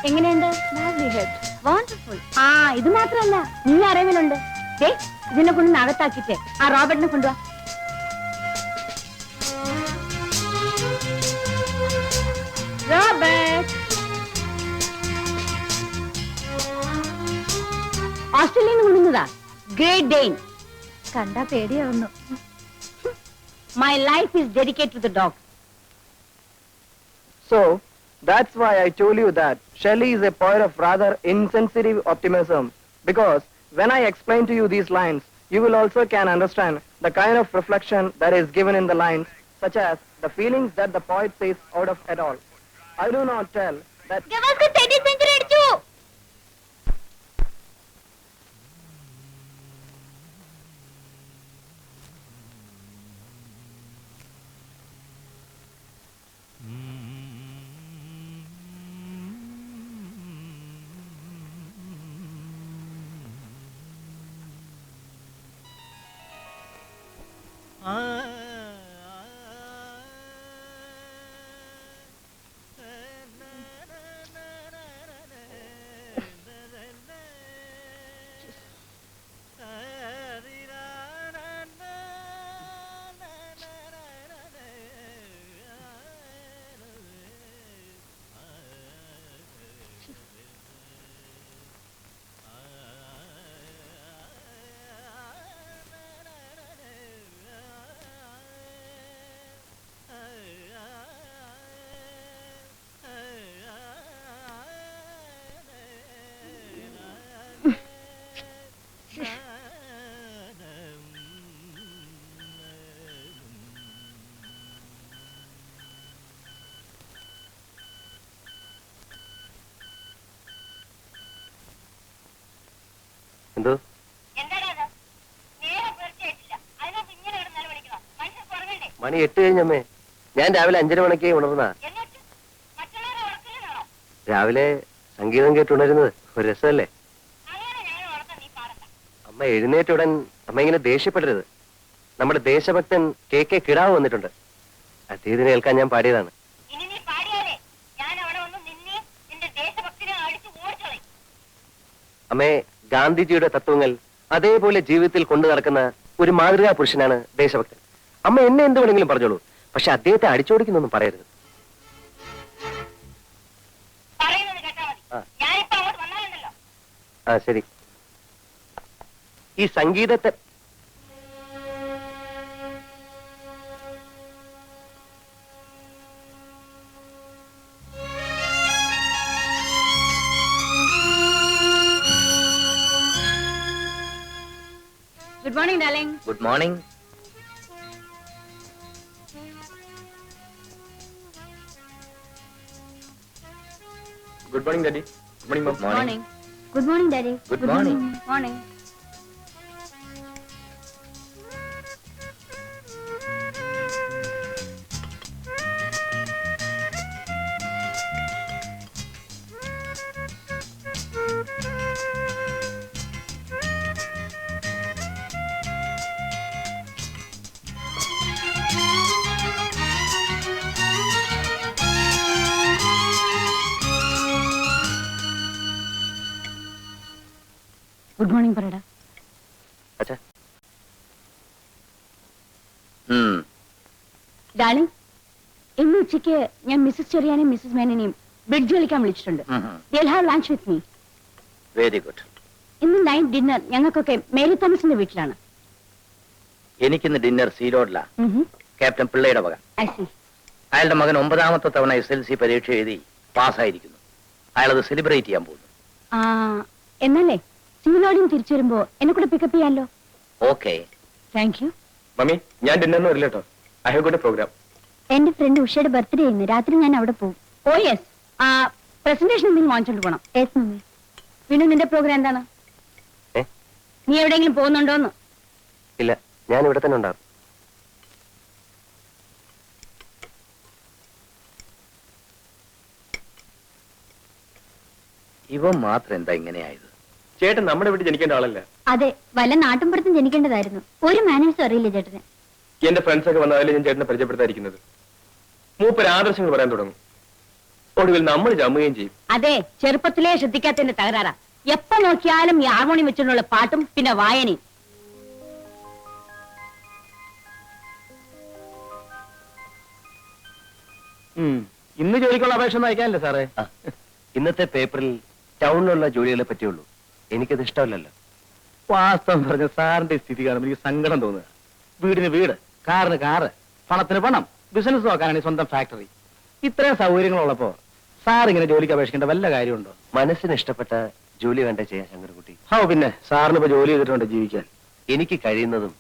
എങ്ങനെയുണ്ട്? വണ്ടർഫുൾ. ആ ഇത് മാത്രമല്ല, നീ അറിവിലുണ്ട്. ഇതിനെ കൊണ്ട് അകത്താക്കിട്ട് ആ റോബർട്ടിനെ കൊണ്ടുവാ. റോബർട്ട് ഓസ്ട്രേലിയയിൽ നിന്ന് കൊണ്ടുവന്നതാ. ഗ്രേറ്റ് ഡെയിൻ. കണ്ടാ പേടിയാവുന്നു. My life is dedicated to the dog. So, that's why I told you that Shelley is a poet of rather insensitive optimism, because when I explain to you these lines, you will also can understand the kind of reflection that is given in the lines, such as the feelings that the poet says out of it all. I do not tell that... Gavaskar 30th century adichu. മണി 8 കഴിഞ്ഞമ്മേ. ഞാൻ രാവിലെ 5:30 മണിക്ക് ഉണർന്ന. രാവിലെ സംഗീതം കേട്ടുണരുന്നത് ഒരു രസമല്ലേ? അമ്മ എഴുന്നേറ്റുടൻ അമ്മ ഇങ്ങനെ ദേഷ്യപ്പെടരുത്. നമ്മുടെ ദേശഭക്തൻ KK കിടാവ് വന്നിട്ടുണ്ട്. അദ്ദേഹത്തിന് കേൾക്കാൻ ഞാൻ പാടിയതാണ്. അമ്മേ, ഗാന്ധിജിയുടെ തത്വങ്ങൾ അതേപോലെ ജീവിതത്തിൽ കൊണ്ടു നടക്കുന്ന ഒരു മാതൃകാ പുരുഷനാണ് ദേശഭക്തൻ. അമ്മ എന്നെ എന്ത് വേണമെങ്കിലും പറഞ്ഞോളൂ, പക്ഷെ അദ്ദേഹത്തെ അടിച്ചോടിക്കുന്നൊന്നും പറയരുത്. ആ ശരി. ഈ സംഗീതത്തെ Good morning, darling. Good morning. Good morning, Daddy. Good morning, Mom. Morning. Good morning, Daddy. Good morning. Morning. Good morning പറയടാ. ഡാർലിംഗ്, ഇന്ന് ഉച്ചയ്ക്ക് ഞാൻ മിസ്സസ് ചെറിയാനെയും മിസ്സസ് മേനനെയും ബ്രിഡ്ജ് കളിക്കാൻ വിളിച്ചിട്ടുണ്ട്. They'll have lunch with me. Very good. ഇന്ന് night dinner ഞങ്ങൾക്കൊക്കെ Mary തോമസിന്റെ വീട്ടിലാണ്. എനിക്കിന്ന് ഡിന്നർ സീലോഡില. ക്യാപ്റ്റൻ പിള്ളയുടെ വക. അയാളുടെ മകൻ 9ാമത്തെ തവണ SLC പരീക്ഷ എഴുതി പാസ്സായിരിക്കുന്നു. അയാളത് സെലിബ്രേറ്റ് ചെയ്യാൻ പോകുന്നു. എന്നല്ലേ സീലോഡിയും തിരിച്ചു വരുമ്പോ എന്നെ കൂടെ പിക്കപ്പ് ചെയ്യാമല്ലോ. Okay, thank you. മമ്മി, ഞാൻ ഡിന്നറിന് വരില്ല കേട്ടോ. I have got a program. എന്റെ ഫ്രണ്ട് ഉഷയുടെ ബർത്ത്ഡേ ഇന്ന് രാത്രി ഞാൻ അവിടെ പോകും. ഓ യെസ്. പ്രസന്റേഷൻ എന്തെങ്കിലും വാങ്ങിച്ചോണ്ട് പോണം. Yes mummy. പിന്നെ നിന്റെ പ്രോഗ്രാം എന്താണ്? നീ എവിടെയെങ്കിലും പോകുന്നുണ്ടോന്ന്? ഇല്ല, ഞാൻ ഇവിടെ തന്നെ ഉണ്ടാകും. ഇവ മാത്രം എന്താ ഇങ്ങനെയായത്? ചേട്ടൻ നമ്മുടെ വീട്ടിൽ ജനിക്കേണ്ട ആളല്ല. അതെ, വല്ല നാട്ടിൻപുറത്തും ജനിക്കേണ്ടതായിരുന്നു. ഒരു മാനേഴ്സും അറിയില്ല ചേട്ടന്. എന്റെ ഫ്രണ്ട്സ് ഒക്കെ വന്നാലും ഞാൻ ചേട്ടനെ പരിചയപ്പെടുത്താതിരിക്കുന്നത്. മൂപ്പര് ആദർശങ്ങൾ പറയാൻ തുടങ്ങും. ഒടുവിൽ നമ്മൾ ചമ്മുകയും ചെയ്യും. അതെ, ചെറുപ്പത്തിലേ ശ്രദ്ധിക്കാത്തതിന്റെ തകരാറാ. എപ്പോ നോക്കിയാലും ഈ ഹാർമോണിയം വെച്ചുള്ള പാട്ടും പിന്നെ വായനയും. ഇന്ന് ജോലിക്കുള്ള അപേക്ഷ ഒന്നും അയക്കാനല്ലേ സാറേ? ഇന്നത്തെ പേപ്പറിൽ ടൗണിലുള്ള ജോലികളെ പറ്റിയുള്ളൂ. എനിക്കത് ഇഷ്ടമല്ലല്ലോ. വാസ്തവം പറഞ്ഞ സാറിന്റെ സ്ഥിതി കാണുമ്പോൾ എനിക്ക് സങ്കടം തോന്നുക. വീടിന് വീട്, കാറിന് കാറ്, പണത്തിന് പണം, ബിസിനസ് നോക്കാനാണ് സ്വന്തം ഫാക്ടറി. ഇത്രയും സൗകര്യങ്ങളുള്ളപ്പോ സാർ ഇങ്ങനെ ജോലിക്ക് അപേക്ഷിക്കേണ്ട വല്ല കാര്യമുണ്ടോ? മനസ്സിന് ഇഷ്ടപ്പെട്ട ജോലി വേണ്ട ചെയ്യാൻ ശങ്കരൻകുട്ടി. പിന്നെ സാറിന് ഇപ്പൊ ജോലി ചെയ്തിട്ടുണ്ട് ജീവിക്കാൻ. എനിക്ക് കഴിയുന്നതും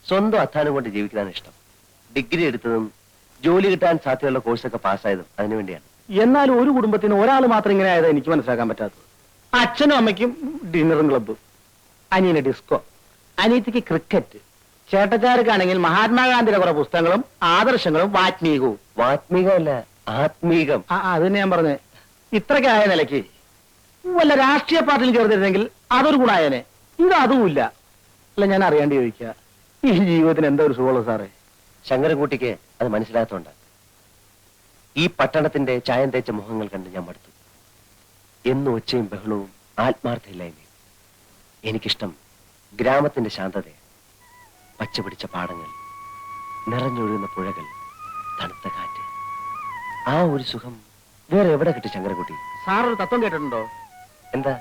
സ്വന്തം അധ്വാനം കൊണ്ട് ജീവിക്കാനാണ് ഇഷ്ടം. ഡിഗ്രി എടുത്തതും ജോലി കിട്ടാൻ സാധ്യതയുള്ള കോഴ്സൊക്കെ പാസ്സായതും അതിനുവേണ്ടിയാണ്. എന്നാലും ഒരു കുടുംബത്തിന് ഒരാൾ മാത്രം ഇങ്ങനെ ആയത് എനിക്ക് മനസ്സിലാക്കാൻ പറ്റാത്തത്. അച്ഛനും അമ്മയ്ക്കും ഡിന്നറും ക്ലബ്ബും, അനിയന് ഡിസ്കോ, അനിയത്തിക്ക് ക്രിക്കറ്റ്, ചേട്ടച്ചാർക്കാണെങ്കിൽ മഹാത്മാഗാന്ധിയുടെ കുറെ പുസ്തകങ്ങളും ആദർശങ്ങളും വാത്മീകവും. വാത്മീകമല്ല, ആത്മീകം. അത് തന്നെ ഞാൻ പറഞ്ഞേ. ഇത്രയ്ക്കായ നിലയ്ക്ക് വല്ല രാഷ്ട്രീയ പാർട്ടിയിൽ ചേർന്നിരുന്നെങ്കിൽ അതൊരു ഗുണായനെ. ഇത് അതുമില്ല. അല്ല, ഞാൻ അറിയാണ്ട് ചോദിക്കുക, ഈ ജീവിതത്തിന് എന്താ ഒരു സുഖമുള്ളൂ സാറേ? ശങ്കരൻകുട്ടിക്ക് അത് മനസ്സിലാത്തോണ്ട്. ഈ പട്ടണത്തിന്റെ ചായം തേച്ച മുഖങ്ങൾ കണ്ട് ഞാൻ മടുത്തു. എന്നും ഒച്ചയും ബഹളവും ആത്മാർത്ഥയില്ലായ്മയും. എനിക്കിഷ്ടം ഗ്രാമത്തിന്റെ ശാന്തതയെ. പച്ചപിടിച്ച പാടങ്ങൾ, നിറഞ്ഞൊഴുകുന്ന പുഴകൾ, തണുത്ത കാറ്റ്. ആ ഒരു സുഖം വേറെ എവിടെ കിട്ടി ശങ്കരൻകുട്ടി? സാർ ഒരു തത്വം കേട്ടിട്ടുണ്ടോ? എന്താ?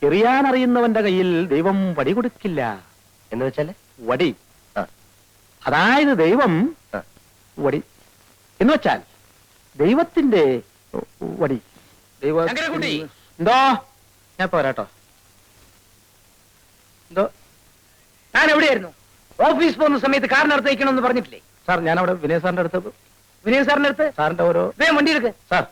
എറിയാനറിയുന്നവന്റെ കയ്യിൽ ദൈവം വടി കൊടുക്കില്ല എന്ന് വെച്ചാല്? വടി. ആ. അതായത് ദൈവം ആ. വടി എന്ന് വെച്ചാൽ ദൈവത്തിന്റെ വടി. ശങ്കരൻകുട്ടി. എന്തോ? ഞാൻ പോരാട്ടോ. എന്തോ? ഞാൻ എവിടെയായിരുന്നു? ഓഫീസ് പോകുന്ന സമയത്ത് കാറിനടുത്ത് വയ്ക്കണമെന്ന് പറഞ്ഞിട്ടില്ലേ? സാർ, ഞാൻ അവിടെ വിനയ സാറിന്റെ അടുത്ത്. വിനയ സാറിന്റെ അടുത്ത്? സാറിന്റെ ഓരോ വേഗം വണ്ടി എടുക്ക്. സാർ.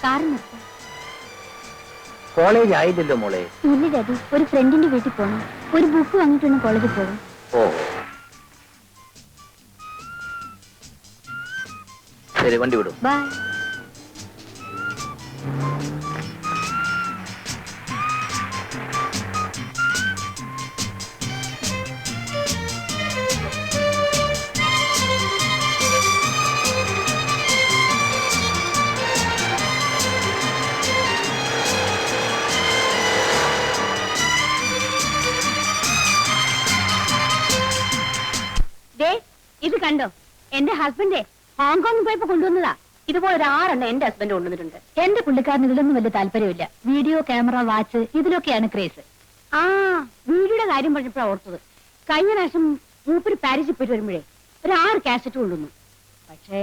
കാറ് നിർത്താം. കോളേജ് ആയില്ലല്ലോ മോളെ. ഇല്ല ഡാഡി, ഒരു ഫ്രണ്ടിന്റെ വീട്ടിൽ പോകണം. ഒരു ബുക്ക് വാങ്ങിയിട്ടാണ് കോളേജിൽ പോകും. ഓ ശരി, വണ്ടി വിടും. ബൈ. ഇത് കണ്ടോ, എന്റെ ഹസ്ബൻഡ് ഹോങ്കോങ്ങിൽ പോയപ്പോ കൊണ്ടുവന്നതാ. ഇതുപോലെ ഒരു 6 എന്റെ ഹസ്ബൻഡ് കൊണ്ടുവന്നിട്ടുണ്ട്. എന്റെ പുള്ളിക്കാരന് ഇതിലൊന്നും വലിയ താല്പര്യമില്ല. വീഡിയോ, ക്യാമറ, വാച്ച് ഇതിലൊക്കെയാണ് ക്രേസ്. വീഡിയോയുടെ കാര്യം പറഞ്ഞപ്പോഴാണ് ഓർത്തത്. കഴിഞ്ഞ പ്രാവശ്യം മൂപ്പര് പാരീസിൽ പോയിട്ട് വരുമ്പോഴേ ഒരു 6 കാസറ്റ് കൊണ്ടുവന്നു. പക്ഷേ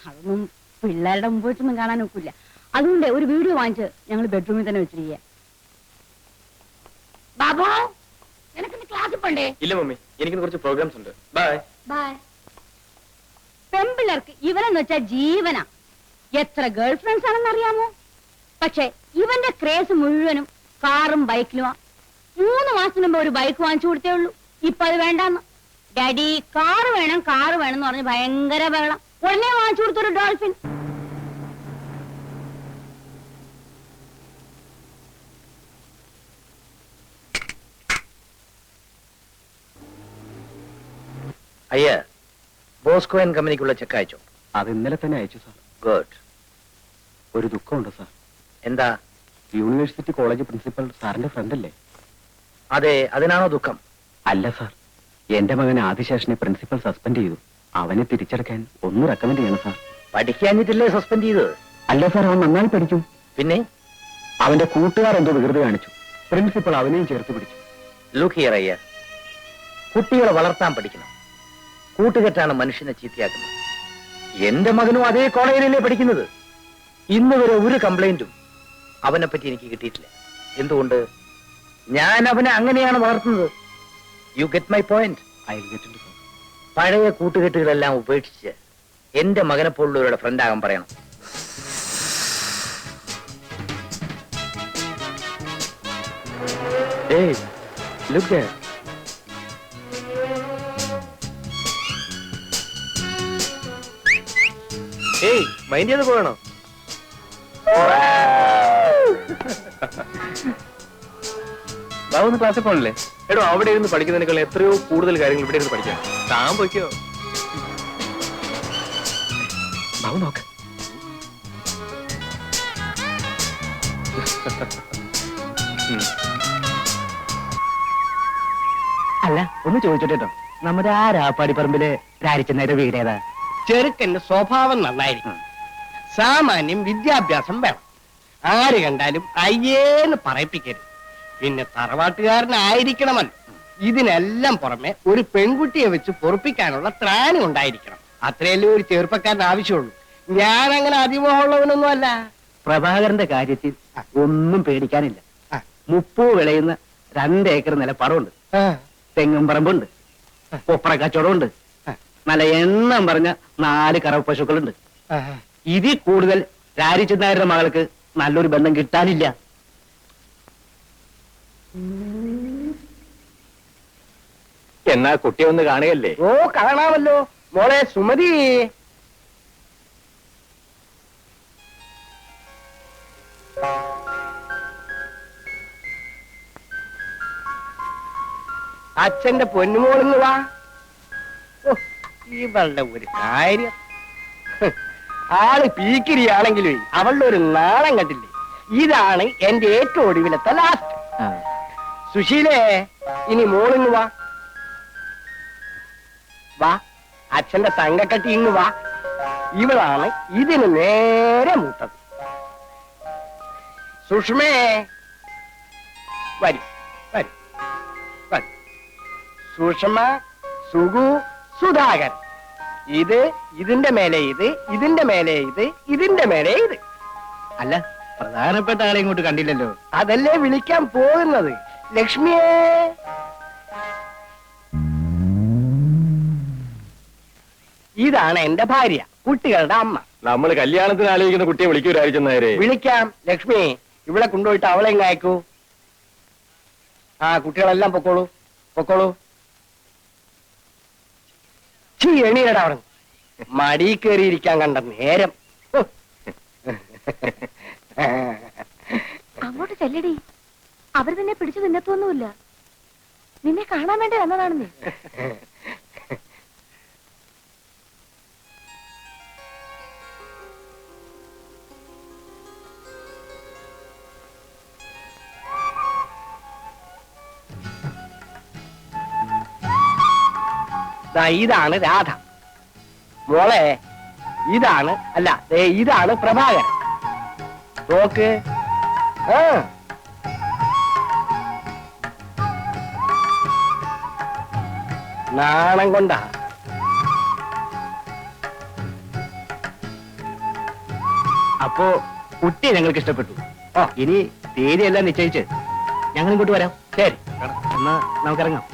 അതൊന്നും പിള്ളേരുടെ മുമ്പോട്ടൊന്നും കാണാൻ ഒക്കില്ല. അതുകൊണ്ട് ഒരു വീഡിയോ വാങ്ങിച്ച് ഞങ്ങൾ ബെഡ്റൂമിൽ തന്നെ വെച്ചിരിക്കുക. ബാബു, നിനക്ക് ക്ലാസ്സിൽ പോണ്ടേ? ഇല്ല മമ്മി, എനിക്ക് കുറച്ച് പ്രോഗ്രാംസ് ഉണ്ട്. ബൈ. ബൈ. പെമ്പിള്ളേർക്ക് ഇവനെന്ന് വെച്ചാൽ ജീവനാ. എത്ര ഗേൾ ഫ്രണ്ട്സ് ആണെന്ന് അറിയാമോ? പക്ഷെ ഇവന്റെ ക്രേസ് മുഴുവനും കാറും ബൈക്കിലുമാ. 3 മാസത്തിന് മുമ്പ് ഒരു ബൈക്ക് വാങ്ങിച്ചു കൊടുത്തേ ഉള്ളൂ. ഇപ്പൊ അത് വേണ്ടാന്ന്. ഡാഡി കാറ് വേണം എന്ന് പറഞ്ഞ് ഭയങ്കര ബഹളം. ഉടനെ വാങ്ങിച്ചു കൊടുത്തൊരു ഡോൾഫിൻ. അയ്യ, ബോസ്കോ ആൻഡ് കമ്പനിക്കുള്ള ചെക്ക് അയച്ചോ? അത് ഇന്നലെ തന്നെ അയച്ചു സാർ. ഗുഡ്. ഒരു ദുഃഖമുണ്ട് സാർ. എന്താ? യൂണിവേഴ്സിറ്റി കോളേജ് പ്രിൻസിപ്പൽ സാറിന്റെ ഫ്രണ്ട് അല്ലേ? അതെ, അതിനാണോ ദുഃഖം? അല്ല സാർ, എന്റെ മകൻ ആദിശേഷനെ പ്രിൻസിപ്പൽ സസ്പെൻഡ് ചെയ്തു. അവനെ തിരിച്ചടക്കാൻ ഒന്ന് റെക്കമെൻഡ് ചെയ്യണം സാർ. പഠിക്കാഞ്ഞിട്ടില്ലേ സസ്പെൻഡ് ചെയ്തത്? അല്ല സാർ, അവൻ നന്നായി പഠിക്കും. പിന്നെ അവന്റെ കൂട്ടുകാർ എന്തോ വികൃതി കാണിച്ചു. പ്രിൻസിപ്പൽ അവനെയും ചേർത്ത് പിടിച്ചു. ലുക്ക് ഹിയർ അയ്യ, കുട്ടികളെ വളർത്താൻ പഠിക്കണം. കൂട്ടുകെട്ടാണ് മനുഷ്യനെ ചീത്തയാക്കുന്നത്. എന്റെ മകനും അതേ കോളേജിലല്ലേ പഠിക്കുന്നത്. ഇന്ന് വരെ ഒരു കംപ്ലൈന്റും അവനെ പറ്റി എനിക്ക് കിട്ടിയിട്ടില്ല. എന്തുകൊണ്ട്? ഞാൻ അവനെ അങ്ങനെയാണ് വളർത്തുന്നത്. You get my point. പഴയ കൂട്ടുകെട്ടുകളെല്ലാം ഉപേക്ഷിച്ച് എന്റെ മകനെ പോലുള്ളവരുടെ ഫ്രണ്ട് ആകാൻ പറയണം. Hey, look there. ഏയ് മൈൻഡ് ചെയ്ത് പോകണോ? ബാബു ഒന്ന് ക്ലാസ്സിൽ പോകണല്ലേ? എടോ അവിടെ ഇരുന്ന് പഠിക്കുന്നതിനേക്കാൾ എത്രയോ കൂടുതൽ കാര്യങ്ങൾ ഇവിടെ ഇരുന്ന് പഠിക്കാം. താൻ പോയിക്കോ. ബാബു നോക്ക്. അല്ല ഒന്ന് ചോദിച്ചോട്ടോ, നമ്മുടെ ആ രാപ്പാടിപ്പറമ്പില് രാരിച്ചെന്നേരെ വീട് ഏതാ? ചെറുക്കന്റെ സ്വഭാവം നന്നായിരിക്കും, സാമാന്യം വിദ്യാഭ്യാസം വേണം, ആര് കണ്ടാലും അയ്യേന്ന് പറയിപ്പിക്കരുത്, പിന്നെ തറവാട്ടുകാരനായിരിക്കണമല്ലോ. ഇതിനെല്ലാം പുറമെ ഒരു പെൺകുട്ടിയെ വെച്ച് പൊറപ്പിക്കാനുള്ള ത്രാണി ഉണ്ടായിരിക്കണം. അത്രയല്ലേ ഒരു ചെറുപ്പക്കാരന് ആവശ്യമുള്ളൂ. ഞാൻ അങ്ങനെ അതിമോഹമുള്ളവനൊന്നും അല്ല. പ്രഭാകരന്റെ കാര്യത്തിൽ ഒന്നും പേടിക്കാനില്ല. ആ. 30 വിളയുന്ന 2 ഏക്കർ നിലപ്പറവുണ്ട്, തെങ്ങും പറമ്പുണ്ട്, കൊപ്ര കച്ചവടമുണ്ട്, നല്ല എണ്ണം പറഞ്ഞ 4 കറവ് പശുക്കളുണ്ട്. ഇതിൽ കൂടുതൽ രാരിച്ചെന്നാരുടെ മകൾക്ക് നല്ലൊരു ബന്ധം കിട്ടാനില്ല. എന്നാ കുട്ടിയെ ഒന്ന് കാണുകയല്ലേ? ഓ കാണാമല്ലോ. മോളെ സുമതി, അച്ഛന്റെ പൊന്നുമോളിന്ന് വാ. ഓ, ഇവളുടെ ഒരു കാര്യം. ആള് പീക്കിരിയാണെങ്കിലും അവളുടെ ഒരു നാളം കണ്ടില്ലേ? ഇതാണ് എന്റെ ഏറ്റവും ഒടുവിലത്തെ ലാസ്റ്റ്. സുശീലേ, ഇനി മോളിന്ന് വാ. വാ, അച്ഛന്റെ തങ്കക്കട്ടി ഇങ്ങ് വാ. ഇവളാണ് ഇതിന് നേരെ മൂത്തത്. സുഷ്മേ, വരൂ വരൂ വരൂ. സുഷമ, സുഗു, സുധാകരൻ. ഇത്, ഇതിന്റെ മേലെ ഇത്, ഇതിന്റെ മേലെ ഇത്, ഇതിന്റെ മേലെ ഇത്. അല്ല, പ്രധാനപ്പെട്ട ആളെ ഇങ്ങോട്ട് കണ്ടില്ലല്ലോ. അതല്ലേ വിളിക്കാൻ പോകുന്നത്. ലക്ഷ്മിയെ, ഇതാണ് എന്റെ ഭാര്യ, കുട്ടികളുടെ അമ്മ. നമ്മൾ കല്യാണത്തിന് ആലോചിക്കുന്ന കുട്ടിയെ വിളിക്കൂ രാരിച്ചെന്നേരെ. വിളിക്കാം. ലക്ഷ്മി, ഇവിടെ കൊണ്ടുപോയിട്ട് അവളെ എങ്ങ് അയക്കൂ. ആ, കുട്ടികളെല്ലാം പൊക്കോളൂ പൊക്കോളൂ. എണീരടാ അവിടെ, മടി കയറിയിരിക്കാൻ കണ്ട നേരം. അങ്ങോട്ട് ചെല്ലടി, അവർ നിന്നെ പിടിച്ചു തിന്നത്തൊന്നുമില്ല. നിന്നെ കാണാൻ വേണ്ടി വന്നതാണെന്നേ. ഇതാണ് രാധ. മോളെ, ഇതാണ്, അല്ല ദേ ഇതാണ് പ്രഭാകരൻ. നോക്ക്. ആ, നാണം കൊണ്ടാ. അപ്പോ കുട്ടിയെ ഞങ്ങൾക്ക് ഇഷ്ടപ്പെട്ടു. ഇനി തീയതിയെല്ലാം നിശ്ചയിച്ച് ഞങ്ങൾ ഇങ്ങോട്ട് വരാം. ശരി, എന്നാ നമുക്കിറങ്ങാം.